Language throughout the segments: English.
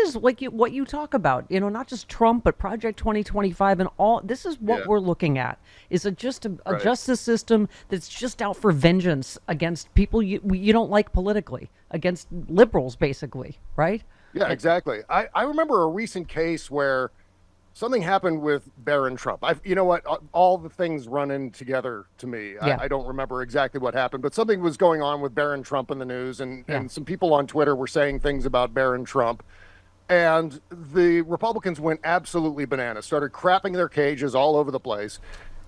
is like what you talk about, not just Trump, but Project 2025 and all. This is what we're looking at, is just a justice system that's just out for vengeance against people you don't like politically, against liberals, basically, right? Yeah, exactly. I remember a recent case where something happened with Barron Trump. You know what? All the things run in together to me. Yeah. I don't remember exactly what happened, but something was going on with Barron Trump in the news, Yeah. and some people on Twitter were saying things about Barron Trump. And the Republicans went absolutely bananas, started crapping their cages all over the place.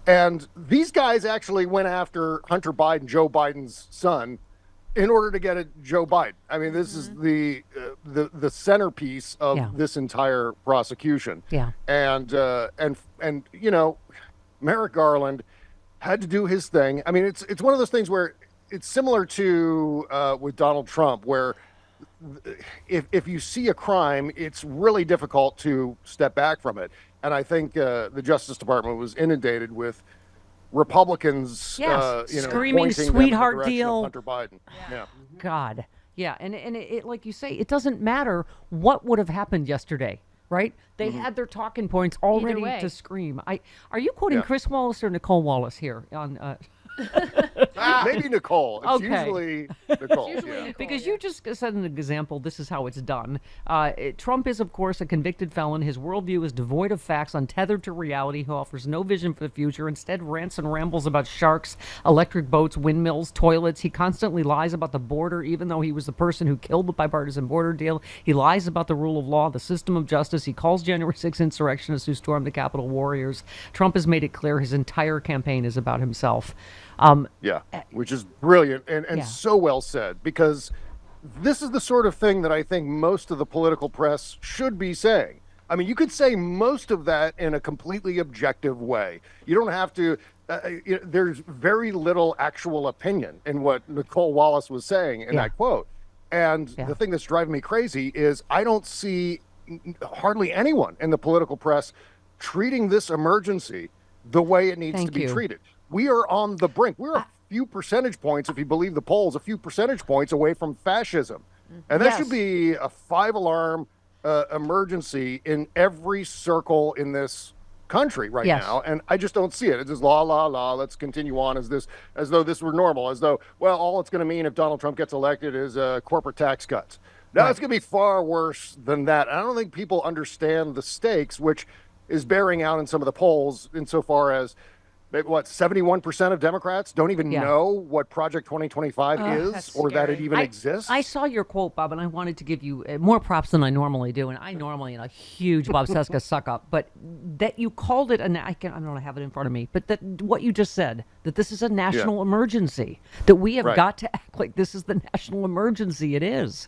And these guys actually went after Hunter Biden, Joe Biden's son, in order to get at Joe Biden. I mean, this is the centerpiece of this entire prosecution. Yeah. And Merrick Garland had to do his thing. I mean, it's one of those things where it's similar to with Donald Trump, where if you see a crime, it's really difficult to step back from it. And I think the Justice Department was inundated with Republicans, screaming pointing them in the sweetheart direction of deal. Hunter Biden. Yeah. God. Yeah. And it, like you say, it doesn't matter what would have happened yesterday, right? They had their talking points already way. to scream. Are you quoting Chris Wallace or Nicole Wallace here on Maybe Nicole. It's Okay. usually Nicole. usually yeah. Nicole. Because you just set an example. This is how it's done. Trump is, of course, a convicted felon. His worldview is devoid of facts, untethered to reality. He offers no vision for the future. Instead, rants and rambles about sharks, electric boats, windmills, toilets. He constantly lies about the border, even though he was the person who killed the bipartisan border deal. He lies about the rule of law, the system of justice. He calls January 6th insurrectionists who stormed the Capitol warriors. Trump has made it clear his entire campaign is about himself. Yeah, which is brilliant and Yeah. so well said, because this is the sort of thing that I think most of the political press should be saying. I mean, you could say most of that in a completely objective way. You don't have to. There's very little actual opinion in what Nicole Wallace was saying in that quote. And the thing that's driving me crazy is I don't see hardly anyone in the political press treating this emergency the way it needs Thank to be you. treated. We are on the brink. We're a few percentage points, if you believe the polls, a few percentage points away from fascism. And that Yes. should be a 5-alarm emergency in every circle in this country right Yes. now. And I just don't see it. It's just la, la, la. Let's continue on as though this were normal, as though, well, all it's going to mean if Donald Trump gets elected is corporate tax cuts. No, it's going to be far worse than that. I don't think people understand the stakes, which is bearing out in some of the polls insofar as 71% of Democrats don't even know what Project 2025 is that's or that it scary. even exists. I saw your quote, Bob, and I wanted to give you more props than I normally do. And I normally am a huge Bob Cesca suck up, but that you called it, I don't have it in front of me, but that what you just said, that this is a national emergency, that we have got to act like this is the national emergency it is.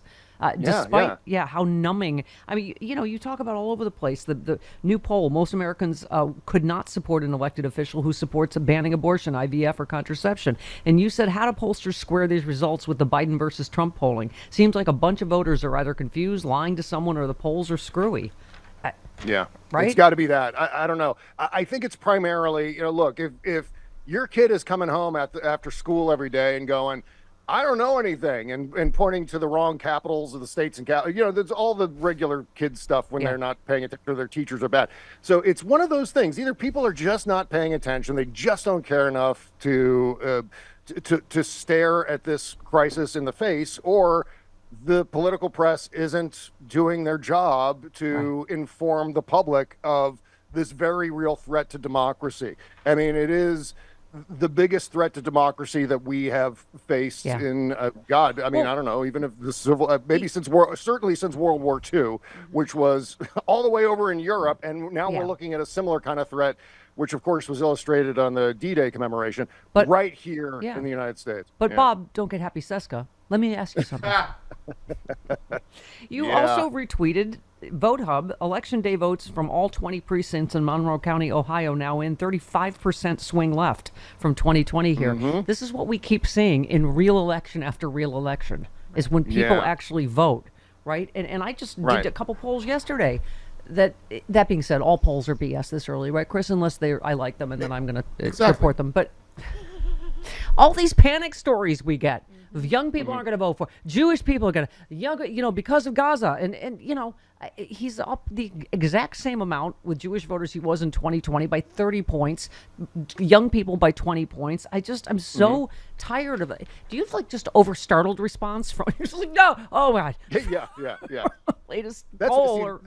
Despite how numbing. I mean, you talk about all over the place. The new poll: most Americans could not support an elected official who supports banning abortion, IVF, or contraception. And you said, how do pollsters square these results with the Biden versus Trump polling? Seems like a bunch of voters are either confused, lying to someone, or the polls are screwy. Yeah, Right? It's got to be that. I don't know. I think it's primarily, look, if your kid is coming home after school every day and going, I don't know anything, and pointing to the wrong capitals of the states and there's all the regular kid stuff when they're not paying attention or their teachers are bad. So it's one of those things. Either people are just not paying attention, they just don't care enough to stare at this crisis in the face, or the political press isn't doing their job to inform the public of this very real threat to democracy. I mean, it is the biggest threat to democracy that we have faced in God. I mean, I don't know, even if the maybe certainly since World War II, which was all the way over in Europe, and now we're looking at a similar kind of threat, which of course was illustrated on the D-Day commemoration, But- right here in the United States. But Bob, don't get happy, Cesca. Let me ask you something. You also retweeted Vote Hub. Election day votes from all 20 precincts in Monroe County, Ohio, now in 35% swing left from 2020 here. This is what we keep seeing in real election after real election, is when people actually vote, right? And I just did a couple polls yesterday. That being said, all polls are BS this early, right, Chris? Unless I like them, and then I'm going to report them. But all these panic stories we get. Young people aren't going to vote for. Jewish people are going to, because of Gaza. And he's up the exact same amount with Jewish voters he was in 2020 by 30 points. Young people by 20 points. I'm so tired of it. Do you have like just over startled response from? You're just like, no. Oh my God. Yeah. Latest That's poll.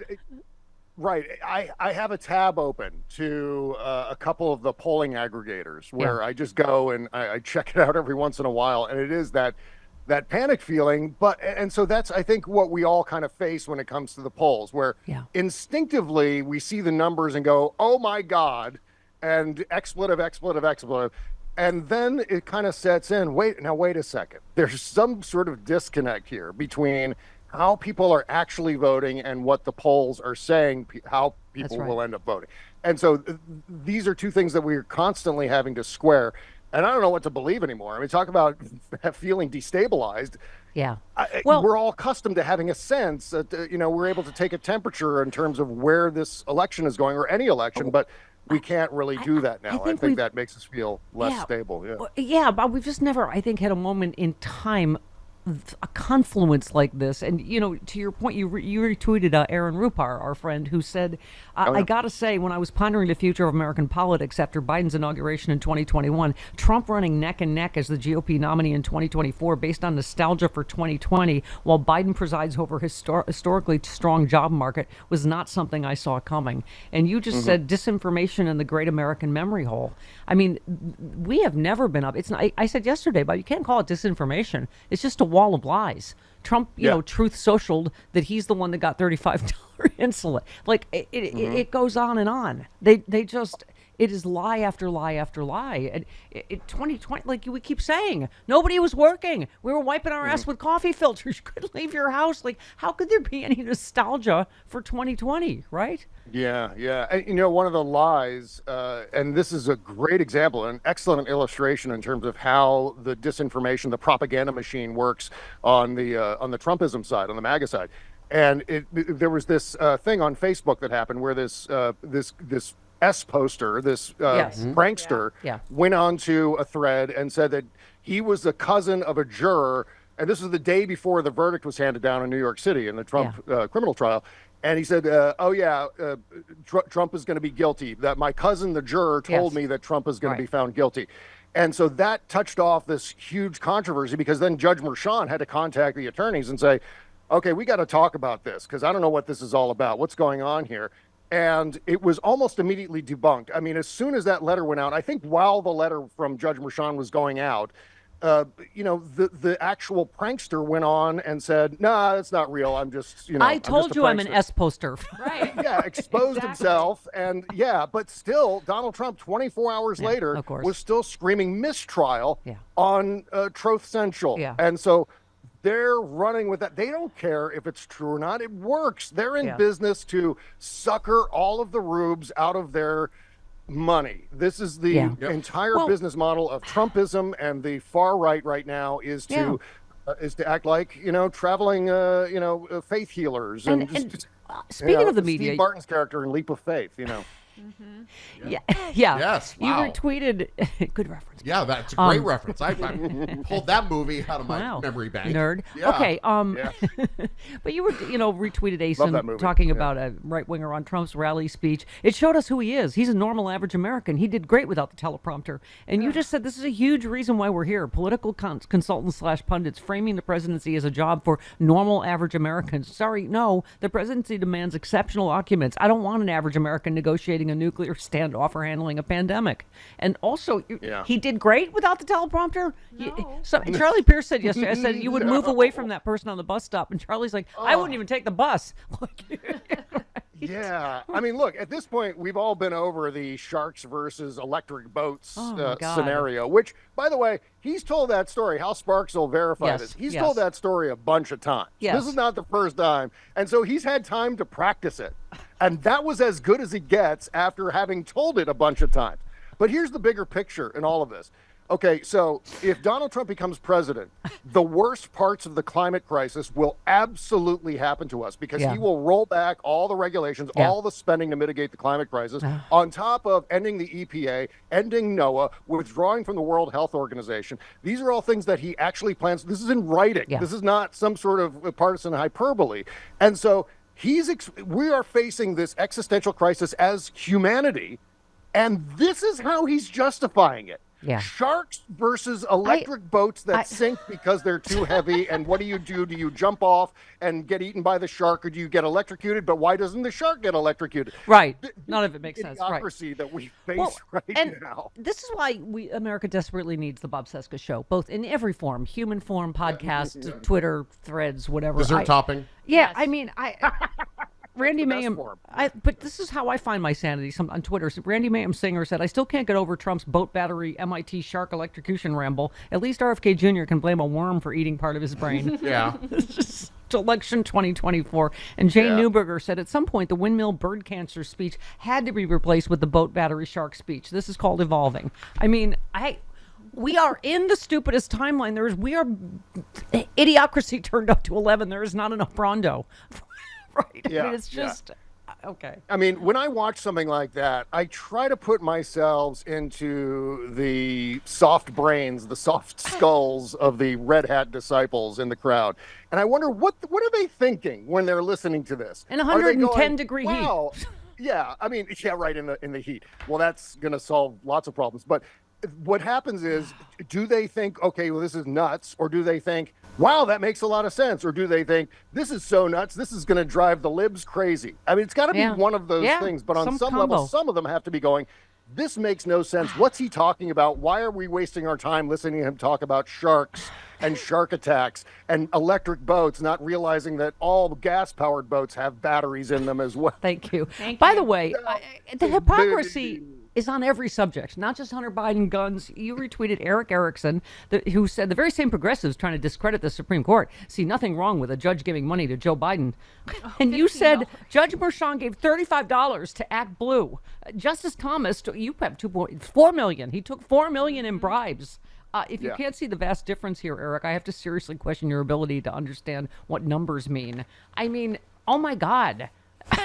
Right. I have a tab open to a couple of the polling aggregators where I just go and I check it out every once in a while. And it is that panic feeling. And so that's, I think, what we all kind of face when it comes to the polls, where instinctively we see the numbers and go, oh my God, and expletive. And then it kind of sets in, wait a second. There's some sort of disconnect here between how people are actually voting and what the polls are saying, how people will end up voting. And so these are two things that we're constantly having to square. And I don't know what to believe anymore. I mean, talk about feeling destabilized. Yeah. We're all accustomed to having a sense that, we're able to take a temperature in terms of where this election is going, or any election, but we can't really do that now. I think that makes us feel less stable. Yeah, but we've just never, I think, had a moment in time, a confluence like this. And to your point, you retweeted Aaron Rupar, our friend, who said, I gotta say, when I was pondering the future of American politics after Biden's inauguration in 2021, Trump running neck and neck as the GOP nominee in 2024 based on nostalgia for 2020, while Biden presides over historically strong job market, was not something I saw coming. And you just said disinformation in the great American memory hole. I mean, we have never been up. It's not, I said yesterday, but you can't call it disinformation. It's just a wall of lies. Trump, Truth Socialed that he's the one that got $35 insulin. Like it goes on and on. They just, it is lie after lie after lie. And 2020, like we keep saying, nobody was working. We were wiping our ass with coffee filters. You couldn't leave your house. Like, how could there be any nostalgia for 2020, right? Yeah. And, one of the lies, and this is a great example, an excellent illustration in terms of how the disinformation, the propaganda machine works on the Trumpism side, on the MAGA side. And there was this thing on Facebook that happened where this poster, this prankster, went onto a thread and said that he was the cousin of a juror. And this was the day before the verdict was handed down in New York City in the Trump criminal trial. And he said, Trump is going to be guilty. That my cousin, the juror, told me that Trump is going to be found guilty. And so that touched off this huge controversy, because then Judge Merchan had to contact the attorneys and say, okay, we got to talk about this, because I don't know what this is all about. What's going on here? And it was almost immediately debunked. I mean, as soon as that letter went out, I think while the letter from Judge Merchan was going out, the actual prankster went on and said, "Nah, that's not real. I'm just, I told you I'm an S poster." Right. Yeah, exposed himself. And but still, Donald Trump, 24 hours later, was still screaming mistrial on Truth Central. Yeah. And so they're running with that. They don't care if it's true or not. It works. They're in business to sucker all of the rubes out of their money. This is the entire business model of Trumpism, and the far right now is to act like traveling faith healers and speaking of the media, Steve Martin's character in Leap of Faith. Yes. Wow. You retweeted. Good reference. Yeah, that's a great reference. I pulled that movie out of my memory bank. Nerd. Yeah. Okay. But you were, retweeted Asen talking about a right winger on Trump's rally speech. It showed us who he is. He's a normal, average American. He did great without the teleprompter. And you just said this is a huge reason why we're here. Political consultants / pundits framing the presidency as a job for normal, average Americans. Sorry, no. The presidency demands exceptional documents. I don't want an average American negotiating a nuclear standoff or handling a pandemic. And also, he did great without the teleprompter. No. Charlie Pierce said yesterday, I said you would move away from that person on the bus stop, and Charlie's like, I wouldn't even take the bus. Yeah. I mean, look, at this point, we've all been over the sharks versus electric boats scenario, which, by the way, he's told that story. Hal Sparks will verify this. He's told that story a bunch of times. Yes. This is not the first time. And so he's had time to practice it. And that was as good as it gets after having told it a bunch of times. But here's the bigger picture in all of this. Okay, so if Donald Trump becomes president, the worst parts of the climate crisis will absolutely happen to us because Yeah. he will roll back all the regulations, Yeah. all the spending to mitigate the climate crisis, on top of ending the EPA, ending NOAA, withdrawing from the World Health Organization. These are all things that he actually plans. This is in writing. Yeah. This is not some sort of partisan hyperbole. And so we are facing this existential crisis as humanity, and this is how he's justifying it. Yeah. Sharks versus electric boats that sink because they're too heavy. And what do? Do you jump off and get eaten by the shark, or do you get electrocuted? But why doesn't the shark get electrocuted? Right. None of it makes sense. Right. Idiocracy that we face And now. this is why America desperately needs the Bob Cesca show, both in every form, human form, podcast, Twitter, threads, whatever. Dessert topping. Yeah, Yes. I mean, Randy the best Mayhem. form. But this is how I find my sanity. On Twitter, Randy Mayhem Singer said, "I still can't get over Trump's boat battery MIT shark electrocution ramble. At least RFK Jr. can blame a worm for eating part of his brain." Yeah. It's just election 2024. And Jane Newberger said, "At some point, the windmill bird cancer speech had to be replaced with the boat battery shark speech. This is called evolving." I mean, we are in the stupidest timeline. We are idiocracy turned up to 11. There is not enough Rondo. Right? I mean, it's just okay. I mean, when I watch something like that, I try to put myself into the soft brains, the soft skulls of the Red Hat disciples in the crowd. And I wonder, what are they thinking when they're listening to this? In Are they 110 degree heat. wow. Yeah, I mean, yeah, right, in the heat. Well, that's going to solve lots of problems. But what happens is, do they think, okay, well, this is nuts? Or do they think, wow, that makes a lot of sense? Or do they think, this is so nuts, this is going to drive the libs crazy? I mean, it's got to be one of those things. But on some level, some of them have to be going, this makes no sense. What's he talking about? Why are we wasting our time listening to him talk about sharks and shark attacks and electric boats, not realizing that all gas-powered boats have batteries in them as well? Thank you. Thank By you. the way, the hypocrisy is on every subject, not just Hunter Biden, guns. You retweeted Eric Erickson, who said the very same progressives trying to discredit the Supreme Court see nothing wrong with a judge giving money to Joe Biden. And you said Judge Merchan gave $35 to Act Blue. Justice Thomas, you have $4 million. He took $4 million in bribes. If you can't see the vast difference here, Eric, I have to seriously question your ability to understand what numbers mean. I mean, oh my God.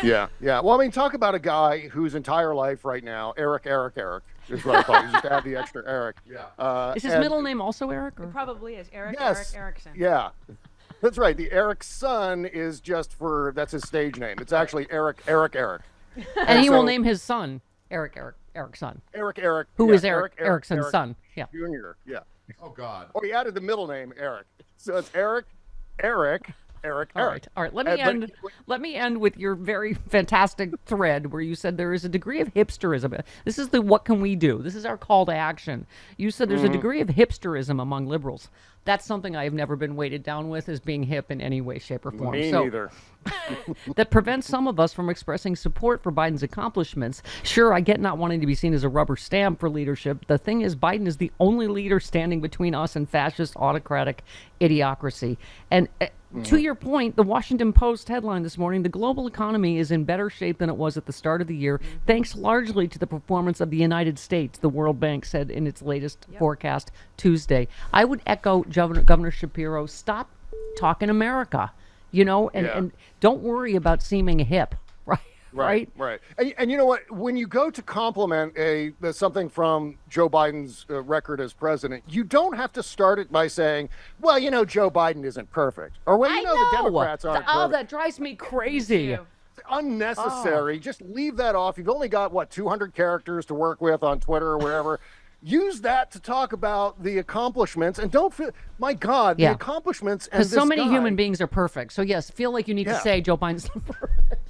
Yeah. Well, I mean, talk about a guy whose entire life right now, Eric is what I call it. You just add the extra Eric. Yeah. Is his middle name also Eric? Or? Probably is Eric Erickson. Yeah. That's right. The Eric's son is that's his stage name. It's actually Eric. And he will name his son Eric's son. Eric. Who is Eric Erickson's son? Yeah. Jr. Yeah. Oh God. Oh, he added the middle name Eric. So it's Eric. All right. Let me end with your very fantastic thread where you said there is a degree of hipsterism. This is the what can we do? This is our call to action. You said there's a degree of hipsterism among liberals. That's something I have never been weighted down with as being hip in any way, shape, or form. Me neither. That prevents some of us from expressing support for Biden's accomplishments. Sure, I get not wanting to be seen as a rubber stamp for leadership. The thing is, Biden is the only leader standing between us and fascist autocratic idiocracy. And to your point, the Washington Post headline this morning, the global economy is in better shape than it was at the start of the year, thanks largely to the performance of the United States, the World Bank said in its latest forecast Tuesday. I would echo Governor Shapiro, stop talking America, and don't worry about seeming hip, right? Right. And you know what? When you go to compliment something from Joe Biden's record as president, you don't have to start it by saying, well, Joe Biden isn't perfect. Or, well, the Democrats aren't perfect. That drives me crazy. It's unnecessary. Just leave that off. You've only got, 200 characters to work with on Twitter or wherever. Use that to talk about the accomplishments, and don't feel, my God, the accomplishments. Because so many human beings are perfect. So yes, feel like you need to say Joe Biden's not perfect.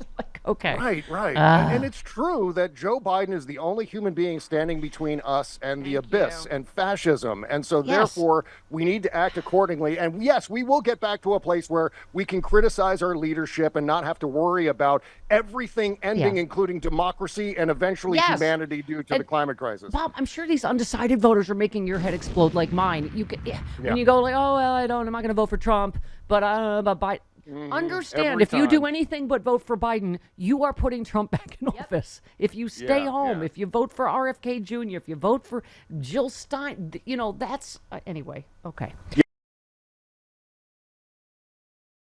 Okay. Right. And it's true that Joe Biden is the only human being standing between us and the abyss and fascism. And so therefore, we need to act accordingly. And yes, we will get back to a place where we can criticize our leadership and not have to worry about everything ending, including democracy and eventually humanity due to the climate crisis. Bob, I'm sure these undecided voters are making your head explode like mine. When you go like, oh, well, I'm not going to vote for Trump, but I don't know about Biden. Understand, Every if you do time. anything but vote for Biden, you are putting Trump back in office. If you stay Yeah, home, yeah. if you vote for RFK Jr., if you vote for Jill Stein, that's anyway. Okay.